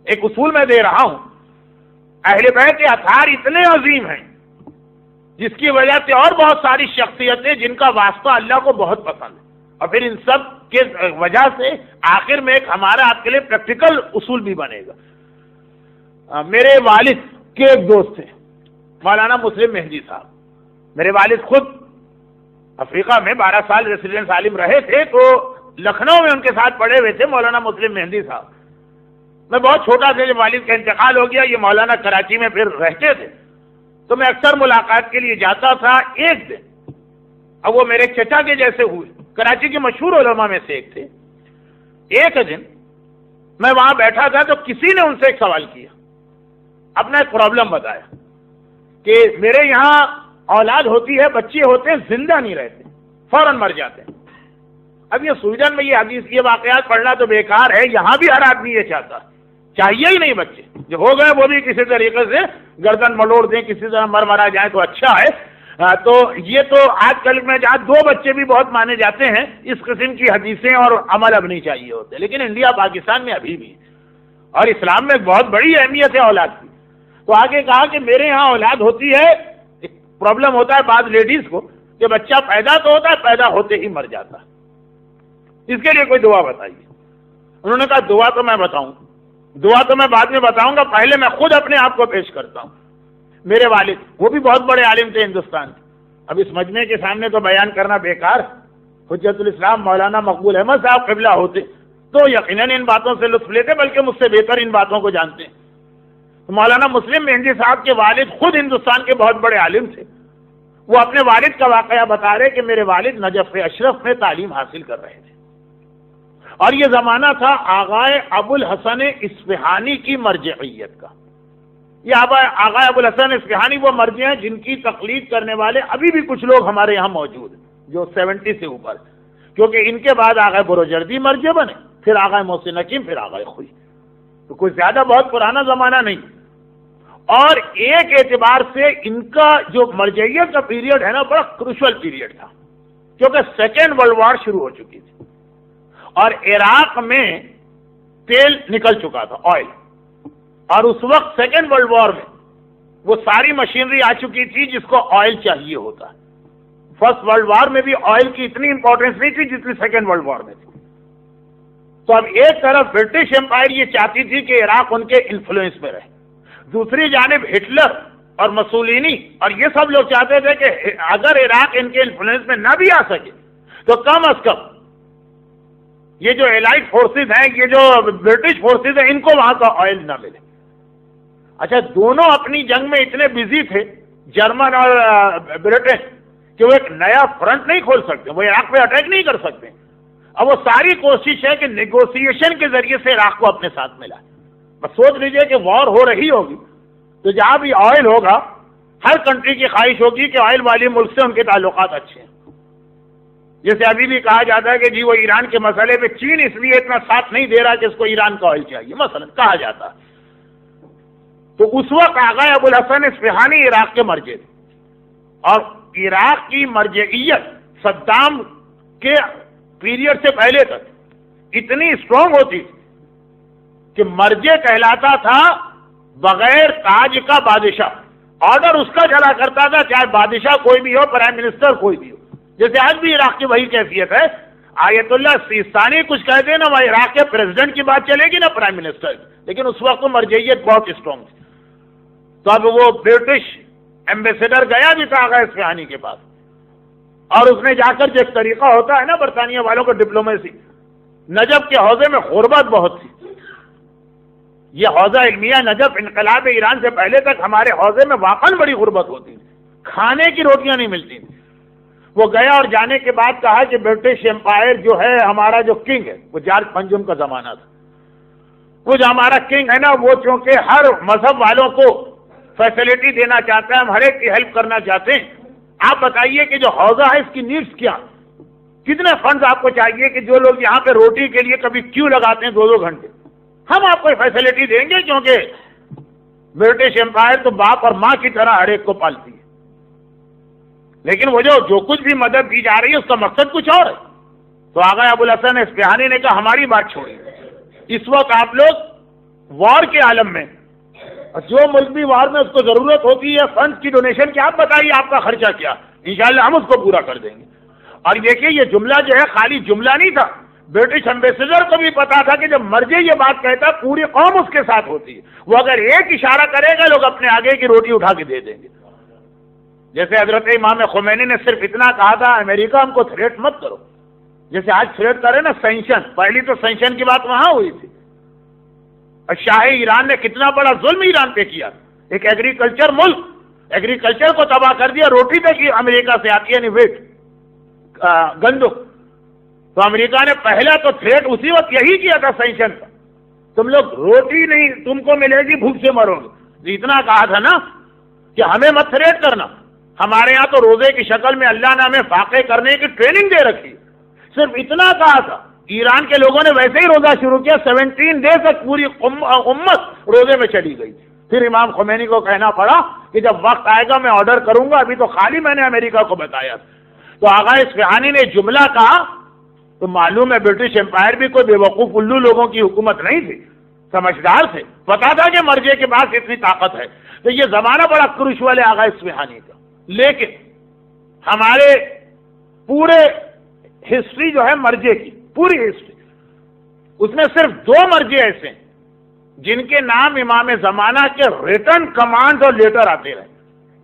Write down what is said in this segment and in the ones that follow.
ایک اصول میں دے رہا ہوں، اہل بیت کے اثار اتنے عظیم ہیں جس کی وجہ سے اور بہت ساری شخصیتیں جن کا واسطہ اللہ کو بہت پسند ہے، اور پھر ان سب کے وجہ سے آخر میں ایک ہمارا آپ کے لیے پریکٹیکل اصول بھی بنے گا۔ میرے والد کے ایک دوست تھے مولانا مسلم مہدی صاحب، میرے والد خود افریقہ میں 12 سال ریسیڈنس عالم رہے تھے، تو لکھنؤ میں ان کے ساتھ پڑھے ہوئے تھے مولانا مسلم مہدی صاحب۔ میں بہت چھوٹا تھا جب والد کا انتقال ہو گیا، یہ مولانا کراچی میں پھر رہتے تھے، تو میں اکثر ملاقات کے لیے جاتا تھا۔ ایک دن، اب وہ میرے چچا کے جیسے ہوئے، کراچی کے مشہور علماء میں سے ایک تھے، ایک دن میں وہاں بیٹھا تھا تو کسی نے ان سے ایک سوال کیا، اپنا ایک پرابلم بتایا کہ میرے یہاں اولاد ہوتی ہے، بچے ہوتے ہیں، زندہ نہیں رہتے، فوراً مر جاتے ہیں۔ اب یہ سویڈن میں یہ حدیث، یہ واقعات پڑھنا تو بیکار ہے، یہاں بھی ہر آدمی یہ چاہتا، چاہیے ہی نہیں بچے، جو ہو گئے وہ بھی کسی طریقے سے گردن مڑوڑ دیں، کسی طرح مرا جائیں تو اچھا ہے۔ تو یہ تو آج کل میں جہاں 2 بچے بھی بہت مانے جاتے ہیں، اس قسم کی حدیثیں اور عمل اب نہیں چاہیے ہوتے، لیکن انڈیا پاکستان میں ابھی بھی، اور اسلام میں بہت بڑی اہمیت ہے اولاد کی۔ تو آگے کہا کہ میرے یہاں اولاد ہوتی ہے، ایک پرابلم ہوتا ہے بعض لیڈیز کو کہ بچہ پیدا تو ہوتا ہے، پیدا ہوتے ہی مر جاتا ہے، اس کے لیے کوئی دعا بتائیے۔ انہوں نے کہا دعا تو میں بتاؤں، دعا تو میں بعد میں بتاؤں گا، پہلے میں خود اپنے آپ کو پیش کرتا ہوں۔ میرے والد، وہ بھی بہت بڑے عالم تھے ہندوستان کے، اب اس مجمع کے سامنے تو بیان کرنا بیکار، حجت الاسلام مولانا مقبول احمد صاحب قبلہ ہوتے تو یقیناً ان باتوں سے لطف لیتے، بلکہ مجھ سے بہتر ان باتوں کو جانتے ہیں۔ مولانا مسلم مہدی صاحب کے والد خود ہندوستان کے بہت بڑے عالم تھے، وہ اپنے والد کا واقعہ بتا رہے کہ میرے والد نجف اشرف میں تعلیم حاصل کر رہے تھے، اور یہ زمانہ تھا آغائے ابو الحسن اصفہانی کی مرجعیت کا۔ یہ آغائے ابو الحسن اصفہانی وہ مرجع ہیں جن کی تقلید کرنے والے ابھی بھی کچھ لوگ ہمارے یہاں موجود ہیں، جو 70 سے اوپر، کیونکہ ان کے بعد آغائے بروجردی مرجع بنے، پھر آغائے محسن حکیم، پھر آغائے خوئی، تو کوئی زیادہ بہت پرانا زمانہ نہیں۔ اور ایک اعتبار سے ان کا جو مرجعیت کا پیریڈ ہے نا، بڑا کروشل پیریڈ تھا، کیونکہ سیکنڈ ورلڈ وار شروع ہو چکی تھی، اور عراق میں تیل نکل چکا تھا، آئل، اور اس وقت سیکنڈ ورلڈ وار میں وہ ساری مشینری آ چکی تھی جس کو آئل چاہیے ہوتا ہے۔ فرسٹ ورلڈ وار میں بھی آئل کی اتنی امپورٹنس نہیں تھی جتنی سیکنڈ ورلڈ وار میں تھی۔ تو اب ایک طرف برٹش امپائر یہ چاہتی تھی کہ عراق ان کے انفلوئنس میں رہے، دوسری جانب ہٹلر اور مسولینی اور یہ سب لوگ چاہتے تھے کہ اگر عراق ان کے انفلوئنس میں نہ بھی آ سکے تو کم از کم یہ جو ایلائٹ فورسز ہیں، یہ جو برٹش فورسز ہیں، ان کو وہاں کا آئل نہ ملے۔ اچھا، دونوں اپنی جنگ میں اتنے بزی تھے، جرمن اور برٹش، کہ وہ ایک نیا فرنٹ نہیں کھول سکتے، وہ عراق پہ اٹیک نہیں کر سکتے۔ اب وہ ساری کوشش ہے کہ نیگوسیشن کے ذریعے سے عراق کو اپنے ساتھ ملا۔ بس سوچ لیجئے کہ وار ہو رہی ہوگی تو جہاں بھی آئل ہوگا، ہر کنٹری کی خواہش ہوگی کہ آئل والی ملک سے ان کے تعلقات اچھے ہیں۔ جیسے ابھی بھی کہا جاتا ہے کہ جی وہ ایران کے مسئلے پہ چین اس لیے اتنا ساتھ نہیں دے رہا کہ اس کو ایران کا آئل چاہیے، مثلا کہا جاتا ہے۔ تو اس وقت آغائے ابو الحسن اصفہانی عراق کے مرجع تھے، اور عراق کی مرجعیت صدام کے پیریڈ سے پہلے تک اتنی اسٹرانگ ہوتی تھی کہ مرجع کہلاتا تھا بغیر تاج کا بادشاہ، آرڈر اس کا چلا کرتا تھا، چاہے بادشاہ کوئی بھی ہو، پرائم منسٹر کوئی بھی ہو۔ جیسے آج بھی عراق کی وہی کیفیت ہے، آیت اللہ سیستانی کچھ کہتے ہیں نا، وہ عراق کے پریزیڈنٹ کی بات چلے گی نا، پرائم منسٹر، لیکن اس وقت مرجعیت بہت اسٹرانگ تھی۔ تو اب وہ برٹش ایمبیسڈر گیا بھی تھا آغا اصفہانی کے پاس، اور اس نے جا کر جو ایک طریقہ ہوتا ہے نا برطانیہ والوں کو ڈپلومیسی، نجف کے حوزے میں غربت بہت تھی، یہ حوزہ علمیہ نجف انقلاب ایران سے پہلے تک ہمارے حوزے میں واقعاً بڑی غربت ہوتی تھی، کھانے کی روٹیاں نہیں ملتی تھی۔ وہ گیا اور جانے کے بعد کہا کہ برٹش امپائر جو ہے ہمارا جو کنگ ہے، وہ جارج پنجم کا زمانہ تھا، وہ جو ہمارا کنگ ہے نا، وہ چونکہ ہر مذہب والوں کو فیسلٹی دینا چاہتا ہے، ہم ہر ایک کی ہیلپ کرنا چاہتے ہیں، آپ بتائیے کہ جو حوزہ ہے اس کی نیڈس کیا، کتنے فنڈز آپ کو چاہیے کہ جو لوگ یہاں پہ روٹی کے لیے کبھی کیوں لگاتے ہیں 2-2 گھنٹے، ہم آپ کو فیسلٹی دیں گے، کیونکہ برٹش امپائر تو باپ اور ماں کی طرح ہر ایک کو پالتی ہے۔ لیکن وہ جو کچھ بھی مدد دی جا رہی ہے اس کا مقصد کچھ اور ہے۔ تو آغا ابو الحسن اصفہانی نے کہا ہماری بات چھوڑیے، اس وقت آپ لوگ وار کے عالم میں، جو ملک بھی وار میں اس کو ضرورت ہوتی ہے فنڈ کی ڈونیشن کی، آپ بتائیے آپ کا خرچہ کیا، انشاءاللہ ہم اس کو پورا کر دیں گے۔ اور دیکھیے یہ جملہ جو ہے خالی جملہ نہیں تھا، برٹش ایمبیسڈر کو بھی پتا تھا کہ جب مرجع یہ بات کہتا پوری قوم اس کے ساتھ ہوتی ہے، وہ اگر ایک اشارہ کرے گا لوگ اپنے آگے کی روٹی اٹھا کے دے دیں گے۔ جیسے حضرت امام خمینی نے صرف اتنا کہا تھا امریکہ ہم کو تھریٹ مت کرو، جیسے آج تھریٹ کرے نا سینکشن، پہلی تو سینکشن کی بات وہاں ہوئی تھی، اور شاہ ایران نے کتنا بڑا ظلم ایران پہ کیا، ایک ایگریکلچر ملک، ایگریکلچر کو تباہ کر دیا، روٹی پہ کی امریکہ سے آتی ہے ویٹ گندم، تو امریکہ نے پہلا تو تھریٹ اسی وقت یہی کیا تھا سینکشن کا، تم لوگ روٹی نہیں تم کو ملے گی، بھوک سے مرو گے، اتنا کہا تھا نا کہ ہمیں مت تھریٹ کرنا۔ ہمارے یہاں تو روزے کی شکل میں اللہ نے ہمیں فاقے کرنے کی ٹریننگ دے رکھی، صرف اتنا کہا تھا۔ ایران کے لوگوں نے ویسے ہی روزہ شروع کیا، 17 ڈیز تک پوری امت روزے میں چلی گئی، پھر امام خمینی کو کہنا پڑا کہ جب وقت آئے گا میں آرڈر کروں گا، ابھی تو خالی میں نے امریکہ کو بتایا۔ تو آغا اصفہانی نے جملہ کہا تو معلوم ہے برٹش امپائر بھی کوئی بے وقوف الو لوگوں کی حکومت نہیں تھی، سمجھدار تھے، پتا تھا کہ مرجع کے پاس اتنی طاقت ہے۔ تو یہ زمانہ بڑا کروشول ہے آغا اصفہانی کا، لیکن ہمارے پورے ہسٹری جو ہے مرجع کی، پوری ہسٹری، اس میں صرف 2 مرجع ایسے ہیں جن کے نام امام زمانہ کے ریٹن کمانڈ اور لیٹر آتے رہے۔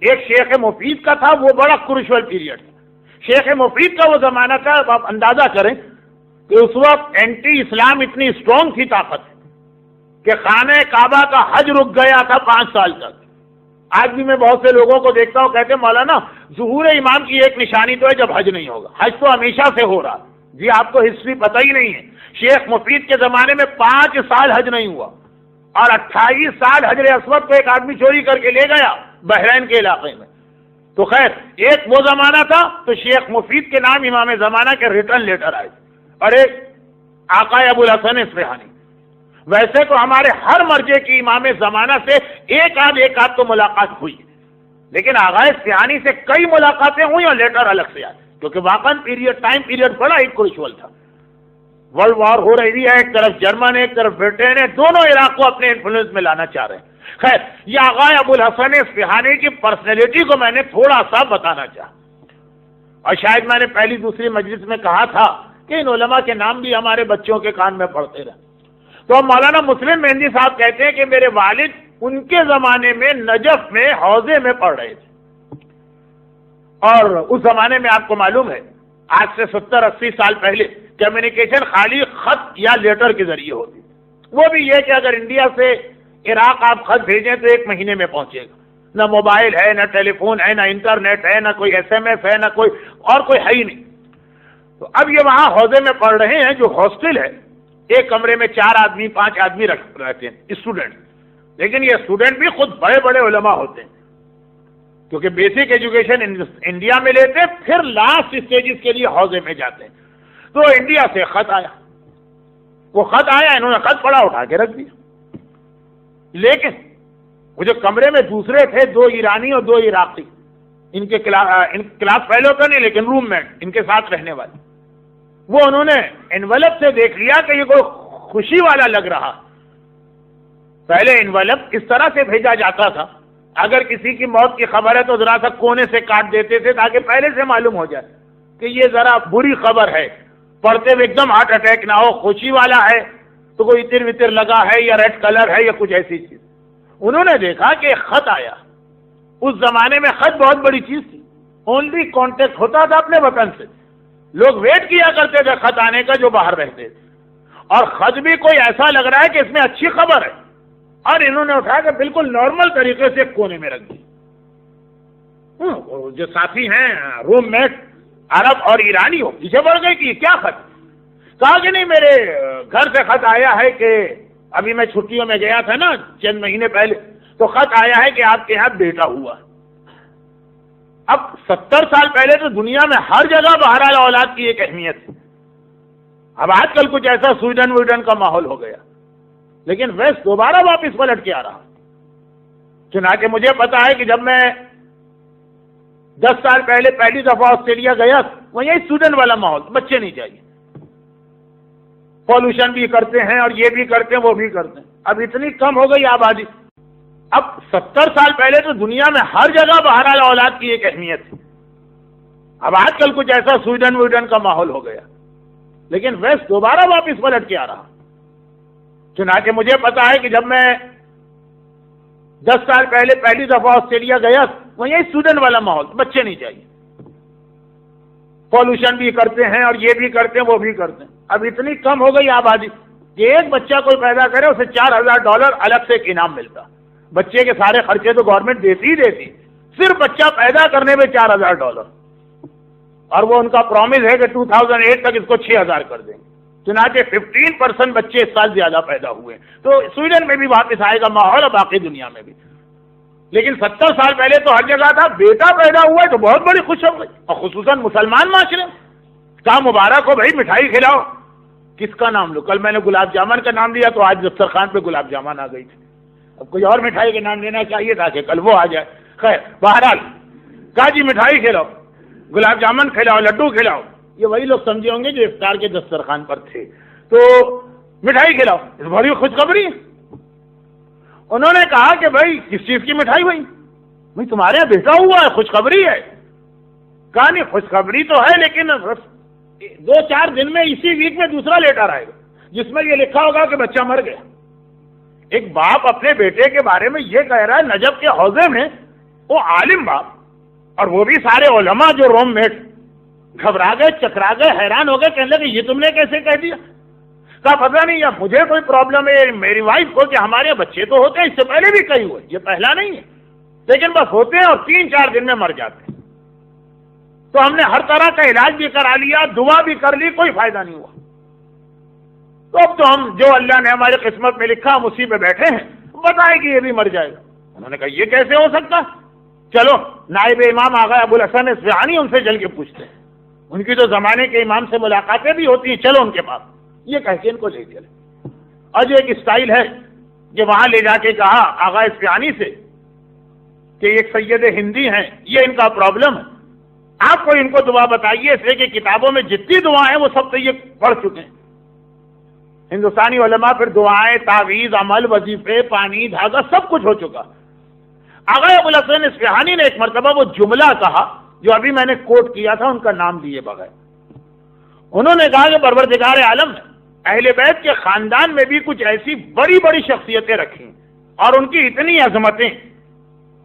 ایک شیخ مفید کا تھا، وہ بڑا کروشول پیریڈ تھا۔ شیخ مفید کا وہ زمانہ تھا، آپ اندازہ کریں کہ اس وقت اینٹی اسلام اتنی اسٹرانگ تھی طاقت کہ خانہ کعبہ کا حج رک گیا تھا 5 سال تک۔ آج بھی میں بہت سے لوگوں کو دیکھتا ہوں کہتے ہیں مولانا ظہور امام کی ایک نشانی تو ہے جب حج نہیں ہوگا، حج تو ہمیشہ سے ہو رہا۔ جی آپ کو ہسٹری پتہ ہی نہیں ہے، شیخ مفید کے زمانے میں 5 سال حج نہیں ہوا، اور 28 سال حجر اسود کو ایک آدمی چوری کر کے لے گیا بحرین کے علاقے میں۔ تو خیر ایک وہ زمانہ تھا تو شیخ مفید کے نام امام زمانہ کے ریٹن لیٹر آئے، اور ایک آقا ابو الحسن اصفہانی۔ ویسے تو ہمارے ہر مرجع کی امام زمانہ سے ایک آدھ تو ملاقات ہوئی، لیکن آغا اصفہانی سے کئی ملاقاتیں ہوئی اور لیٹر الگ سے آئے، کیونکہ واقعاً ٹائم پیریڈ بڑا ہی کروشول تھا۔ ورلڈ وار ہو رہی ہے، ایک طرف جرمن ایک طرف برٹن ہے، دونوں عراق کو اپنے انفلوئنس میں لانا چاہ رہے ہیں۔ خیر یہ آغا ابو الحسن اصفہانی کی پرسنالٹی کو میں نے تھوڑا سا بتانا چاہا، اور شاید میں نے پہلی دوسری مجلس میں کہا تھا کہ ان علماء کے نام بھی ہمارے بچوں کے کان میں پڑتے رہے۔ تو مولانا مسلم مہندی صاحب کہتے ہیں کہ میرے والد ان کے زمانے میں نجف میں حوضے میں پڑھ رہے تھے، اور اس زمانے میں آپ کو معلوم ہے آج سے 70-80 سال پہلے کمیونیکیشن خالی خط یا لیٹر کے ذریعے ہوتی، وہ بھی یہ کہ اگر انڈیا سے عراق آپ خط بھیجیں تو 1 مہینے میں پہنچے گا، نہ موبائل ہے، نہ ٹیلی فون ہے، نہ انٹرنیٹ ہے، نہ کوئی SMS ہے، نہ کوئی اور کوئی ہے ہی نہیں۔ تو اب یہ وہاں حوضے میں پڑھ رہے ہیں، جو ہاسٹل ہے، ایک کمرے میں 4 آدمی 5 آدمی رہتے ہیں اسٹوڈنٹ، لیکن یہ اسٹوڈنٹ بھی خود بڑے بڑے علماء ہوتے ہیں، کیونکہ بیسک ایجوکیشن انڈیا میں لیتے ہیں، پھر لاسٹ اسٹیجز کے لیے حوضے میں جاتے ہیں۔ تو انڈیا سے خط آیا، وہ خط آیا، انہوں نے خط پڑا اٹھا کے رکھ دیا، لیکن وہ جو کمرے میں دوسرے تھے 2 ایرانی اور 2 عراقی، ان کے کلاس فیلو تو نہیں لیکن روم میٹ ان کے ساتھ رہنے والے، وہ انہوں نے انویلپ سے دیکھ لیا کہ یہ کوئی خوشی والا لگ رہا۔ پہلے انویلپ اس طرح سے بھیجا جاتا تھا، اگر کسی کی موت کی خبر ہے تو ذرا سا کونے سے کاٹ دیتے تھے تاکہ پہلے سے معلوم ہو جائے کہ یہ ذرا بری خبر ہے، پڑھتے ہوئے ایک دم ہارٹ اٹیک نہ ہو، خوشی والا ہے تو کوئی اتر وطر لگا ہے یا ریڈ کلر ہے یا کچھ ایسی چیز۔ انہوں نے دیکھا کہ خط آیا، اس زمانے میں خط بہت بڑی چیز تھی، اونلی کانٹیکٹ ہوتا تھا اپنے وطن سے، لوگ ویٹ کیا کرتے تھے خط آنے کا جو باہر رہتے تھے، اور خط بھی کوئی ایسا لگ رہا ہے کہ اس میں اچھی خبر ہے، اور انہوں نے اٹھا کے بالکل نارمل طریقے سے کونے میں رکھ دی۔ جو ساتھی ہیں روم میٹ عرب اور ایرانی ہو پیچھے بڑھ گئے کہ کیا خط؟ کہا کہ نہیں میرے گھر سے خط آیا ہے کہ ابھی میں چھٹیوں میں گیا تھا نا چند مہینے پہلے، تو خط آیا ہے کہ آپ کے یہاں بیٹا ہوا۔ اب 70 سال پہلے تو دنیا میں ہر جگہ بہرحال اولاد کی ایک اہمیت ہے، اب آج کل کچھ ایسا سویڈن کا ماحول ہو گیا، لیکن ویسٹ دوبارہ واپس پلٹ کے آ رہا۔ چنانچہ مجھے پتا ہے کہ جب میں 10 سال پہلے پہلی دفعہ آسٹریلیا گیا، وہ یہی سویڈن والا ماحول، بچے نہیں چاہیے، پولوشن بھی کرتے ہیں اور یہ بھی کرتے ہیں وہ بھی کرتے ہیں، اب اتنی کم ہو گئی آبادی. اب 70 سال پہلے تو دنیا میں ہر جگہ بہرحال اولاد کی ایک اہمیت تھی. اب آج کل کچھ ایسا سویڈن کا ماحول ہو گیا، لیکن ویسٹ دوبارہ واپس پلٹ کے آ رہا. چنانچہ مجھے پتا ہے کہ جب میں 10 سال پہلے پہلی دفعہ آسٹریلیا گیا، وہ یہی سویڈن والا ماحول، بچے نہیں چاہیے، پولوشن بھی کرتے ہیں اور یہ بھی کرتے ہیں وہ بھی کرتے ہیں. اب اتنی کم ہو گئی آبادی کہ ایک بچہ کوئی پیدا کرے اسے $4000 الگ سے ایک انعام ملتا. بچے کے سارے خرچے تو گورنمنٹ دیتی ہی دیتی، صرف بچہ پیدا کرنے میں $4000، اور وہ ان کا پرومس ہے کہ 2008 تک اس کو 6000 کر دیں گے. چنانچہ 15% بچے اس سال زیادہ پیدا ہوئے. تو سویڈن میں بھی واپس آئے گا ماحول اور باقی دنیا میں بھی. لیکن 70 سال پہلے تو ہر جگہ تھا بیٹا پیدا ہوا ہے تو بہت بڑی خوش ہو گئی، اور خصوصاً مسلمان معاشرے کہا مبارک ہو بھائی، مٹھائی کھلاؤ. کس کا نام لو؟ کل میں نے گلاب جامن کا نام لیا تو آج دسترخوان پہ گلاب جامن آ گئی تھی. اب کوئی اور مٹھائی کا نام لینا چاہیے تھا کہ کل وہ آ جائے. خیر بہرحال کہا جی مٹھائی کھلاؤ، گلاب جامن کھلاؤ، لڈو کھلاؤ. یہ وہی لوگ سمجھے ہوں گے جو افطار کے دسترخوان پر تھے. تو مٹھائی کھلاؤ، اس بڑی خوشخبری ہے. انہوں نے کہا کہ بھائی کس چیز کی مٹھائی ہوئی؟ بھائی تمہارے یہاں بیٹا ہوا ہے، خوشخبری ہے. کہا نہیں خوشخبری تو ہے لیکن 2-4 دن میں اسی ویک میں دوسرا لیٹر آئے گا جس میں یہ لکھا ہوگا کہ بچہ مر گیا. ایک باپ اپنے بیٹے کے بارے میں یہ کہہ رہا ہے نجف کے حوضے میں، وہ عالم باپ اور وہ بھی سارے علماء جو روم میٹ، گھبرا گئے، چکرا گئے، حیران ہو گئے، کہنے لگے یہ تم نے کیسے کہہ دیا؟ کہا پتہ نہیں، یا مجھے کوئی پرابلم ہے میری وائف کو کہ ہمارے بچے تو ہوتے ہیں، اس سے پہلے بھی کئی ہوئے، یہ پہلا نہیں ہے، لیکن بس ہوتے ہیں اور 3-4 دن میں مر جاتے ہیں. تو ہم نے ہر طرح کا علاج بھی کرا لیا، دعا بھی کر لی، کوئی فائدہ نہیں ہوا. تو اب تو ہم جو اللہ نے ہماری قسمت میں لکھا ہم اسی پہ بیٹھے ہیں، بتائے کہ یہ بھی مر جائے گا. انہوں نے کہا یہ کیسے ہو سکتا؟ چلو نائب امام آغا ابو الحسن اصفہانی ان سے چل کے پوچھتے ہیں، ان کی تو زمانے کے امام سے ملاقاتیں بھی ہوتی ہیں، چلو ان کے پاس. یہ کہہ کے ان کو لے چلے. آج ایک اسٹائل ہے کہ وہاں لے جا کے کہا آغا اصفہانی سے کہ ایک سید ہندی ہیں، یہ ان کا پرابلم ہے، آپ کو ان کو دعا بتائیے، اس لیے کہ کتابوں میں جتنی دعائیں ہیں وہ سب تو یہ پڑھ چکے ہیں. ہندوستانی علماء پھر دعائیں، تعویذ، عمل، وظیفے، پانی، دھاگا سب کچھ ہو چکا. آغا ابو الحسن اصفہانی نے ایک مرتبہ وہ جملہ کہا جو ابھی میں نے کوٹ کیا تھا ان کا نام لیے بغیر. انہوں نے کہا کہ پروردگار عالم نے اہل بیت کے خاندان میں بھی کچھ ایسی بڑی بڑی شخصیتیں رکھی اور ان کی اتنی عظمتیں،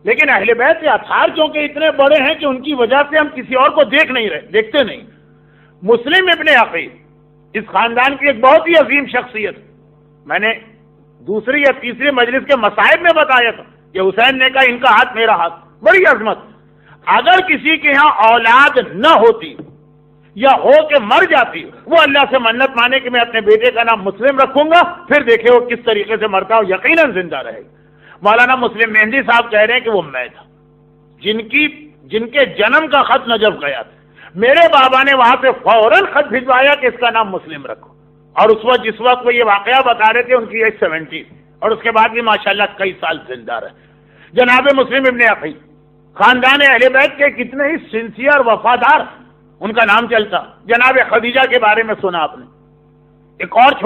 لیکن اہل بیت کے آثار چونکہ اتنے بڑے ہیں کہ ان کی وجہ سے ہم کسی اور کو دیکھتے نہیں. مسلم ابن عقیل اس خاندان کی ایک بہت ہی عظیم شخصیت، میں نے دوسری یا تیسری مجلس کے مصائب میں بتایا تھا کہ حسین نے کہا ان کا ہاتھ میرا ہاتھ، بڑی عظمت. اگر کسی کے یہاں اولاد نہ ہوتی یا ہو کے مر جاتی، وہ اللہ سے منت مانے کہ میں اپنے بیٹے کا نام مسلم رکھوں گا، پھر دیکھے وہ کس طریقے سے مرتا ہو، یقیناً زندہ رہے گا. مولانا مسلم مہندی صاحب کہہ رہے ہیں کہ وہ میں تھا جن کے جنم کا خط نجف گیا تھا. میرے بابا نے وہاں سے فوراً خط بھجوایا کہ اس کا نام مسلم رکھو، اور اس وقت جس وقت وہ یہ واقعہ بتا رہے تھے ان کی ایج 70 اور اس کے بعد بھی ماشاءاللہ کئی سال زندہ رہے. جناب مسلم ابن عقیل خاندان اہل بیت کے کتنے ہی سنسیئر وفادار ان کا نام چلتا. جناب خدیجہ کے بارے میں سنا آپ نے. ایک اور